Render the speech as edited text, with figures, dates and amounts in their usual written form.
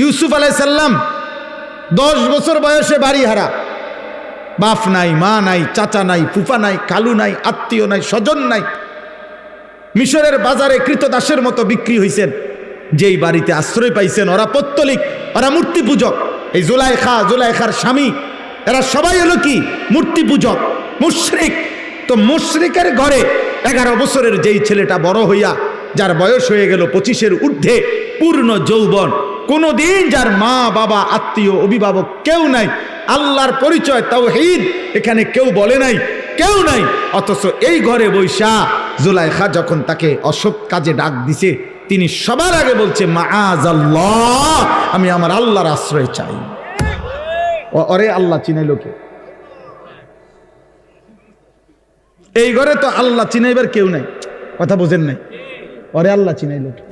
ইউসুফ আলাইহিস সালাম 10 বছর বয়সে বাড়ি হারা, বাপ নাই, মা নাই, চাচা নাই, ফুফা নাই, কালু নাই, আত্মীয় নাই, স্বজন নাই। মিশরের বাজারে কৃতদাসের মতো বিক্রি হয়েছেন। যেই বাড়িতে আশ্রয় পাইছেন ওরা পৌত্তলিক, ওরা মূর্তি পূজক। এই জুলাইখার স্বামী, এরা সবাই হলো কি মূর্তি পূজক, মুশরিক। তো মুশরিকের ঘরে 11 বছরের যেই ছেলেটা বড় হইয়া, যার বয়স হয়ে গেল 25-এর ঊর্ধ্বে, পূর্ণ যৌবন, কোনোদিন যার মা বাবা আত্মীয় অভিভাবক কেউ নাই, আল্লাহর পরিচয় তাওহীদ এখানে কেউ বলে নাই, কেউ নাই, অথচ এই ঘরে বৈশা জুলাইখা যখন তাকে অসৎ কাজে ডাক দিছে, তিনি সবার আগে বলছে মাআযাল্লাহ, আমি আমার আল্লাহর আশ্রয় চাই। ওরে আল্লাহ চিনাইল কে? এই ঘরে তো আল্লাহ চিনাইবার কেউ নাই, কথা বোঝেন নাই। ওরে আল্লাহ চিনাইল কে?